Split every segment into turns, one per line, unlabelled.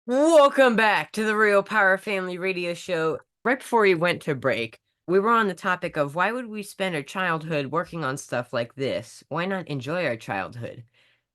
Welcome back to the Real Power Family Radio Show. Right before we went to break, we were on the topic of why would we spend our childhood working on stuff like this? Why not enjoy our childhood?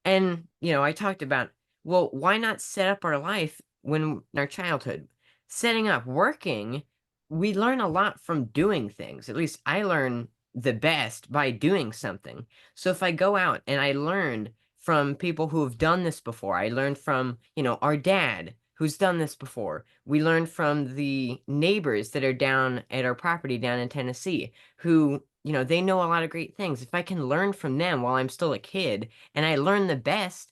And, I talked about, well, why not set up our life when in our childhood? Setting up, working, we learn a lot from doing things. At least I learn the best by doing something. So if I go out and I learn from people who have done this before, I learned from, our dad who's done this before. We learned from the neighbors that are down at our property down in Tennessee who, they know a lot of great things. If I can learn from them while I'm still a kid, and I learn the best,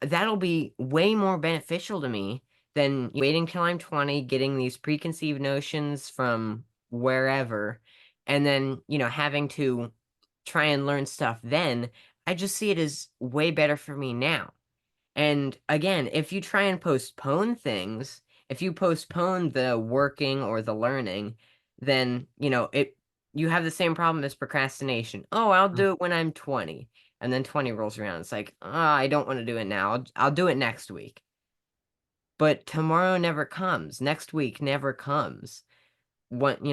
that'll be way more beneficial to me than waiting till I'm 20, getting these preconceived notions from wherever, and then, having to try and learn stuff then. I just see it as way better for me now. And again, if you try and postpone things, if you postpone the working or the learning, then, you have the same problem as procrastination. Oh, I'll do it when I'm 20. And then 20 rolls around. It's like, I don't want to do it now. I'll do it next week. But tomorrow never comes. Next week never comes. What,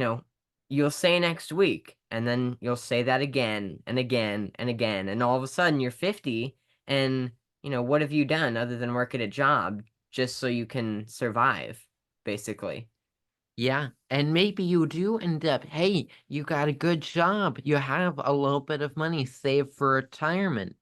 you'll say next week, and then you'll say that again and again and again. And all of a sudden you're 50, and, what have you done other than work at a job just so you can survive, basically?
Yeah, and maybe you do end up, hey, you got a good job. You have a little bit of money saved for retirement,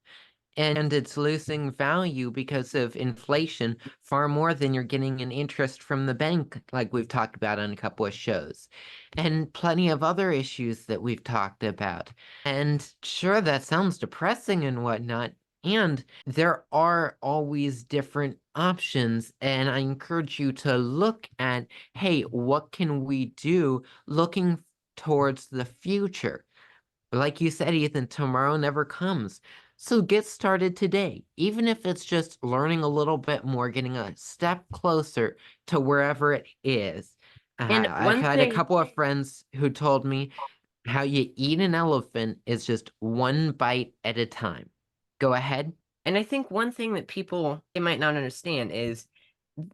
and it's losing value because of inflation far more than you're getting in interest from the bank, like we've talked about on a couple of shows, and plenty of other issues that we've talked about. And sure, that sounds depressing and whatnot. And there are always different options, and I encourage you to look at, hey, what can we do looking towards the future? Like you said, Ethan, tomorrow never comes. So get started today, even if it's just learning a little bit more, getting a step closer to wherever it is.
And
I've
one
had a
thing
couple of friends who told me how you eat an elephant is just one bite at a time. Go ahead.
And I think one thing that people they might not understand is,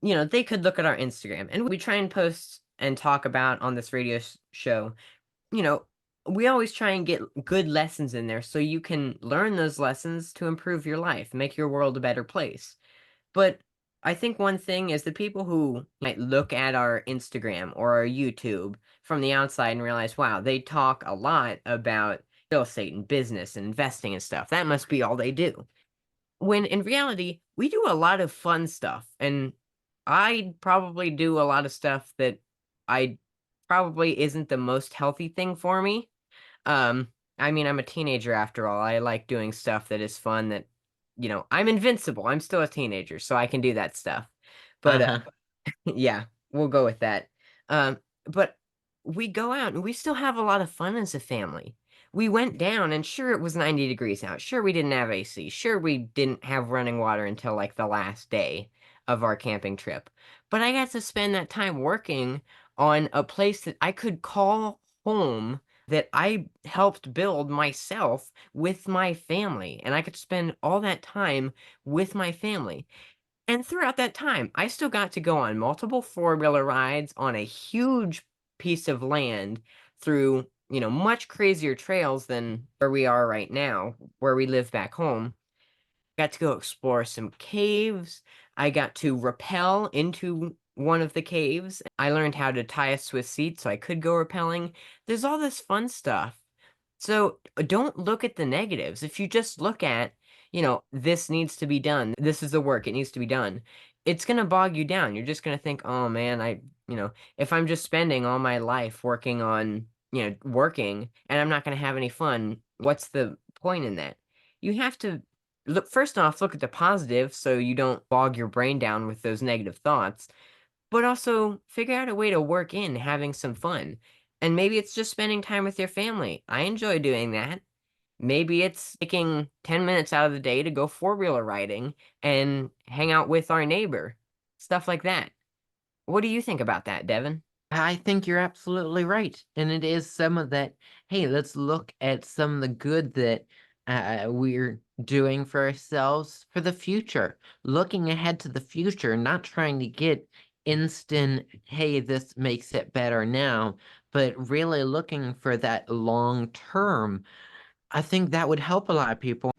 they could look at our Instagram, and we try and post and talk about on this radio show. you know, we always try and get good lessons in there so you can learn those lessons to improve your life, make your world a better place. But I think one thing is the people who might look at our Instagram or our YouTube from the outside and realize, wow, they talk a lot about real estate and business and investing and stuff. That must be all they do. When in reality, we do a lot of fun stuff. And I probably do a lot of stuff that I probably isn't the most healthy thing for me. I mean, I'm a teenager after all. I like doing stuff that is fun that, I'm invincible. I'm still a teenager, so I can do that stuff. But
Uh-huh.
yeah, we'll go with that. But we go out and we still have a lot of fun as a family. We went down and sure it was 90 degrees out. Sure we didn't have AC. Sure we didn't have running water until like the last day of our camping trip. But I got to spend that time working on a place that I could call home that I helped build myself with my family. And I could spend all that time with my family. And throughout that time, I still got to go on multiple four-wheeler rides on a huge piece of land through, much crazier trails than where we are right now, where we live back home. Got to go explore some caves. I got to rappel into one of the caves. I learned how to tie a Swiss seat so I could go rappelling. There's all this fun stuff. So don't look at the negatives. If you just look at, this needs to be done. This is the work. It needs to be done. It's going to bog you down. You're just going to think, oh man, if I'm just spending all my life working on, working and I'm not going to have any fun, what's the point in that? You have to look, first off, look at the positive so you don't bog your brain down with those negative thoughts, but also figure out a way to work in having some fun. And maybe it's just spending time with your family. I enjoy doing that. Maybe it's taking 10 minutes out of the day to go four-wheeler riding and hang out with our neighbor. Stuff like that. What do you think about that, Devin?
I think you're absolutely right. And it is some of that, hey, let's look at some of the good that doing for ourselves for the future, looking ahead to the future, not trying to get instant, hey, this makes it better now, but really looking for that long term. I think that would help a lot of people.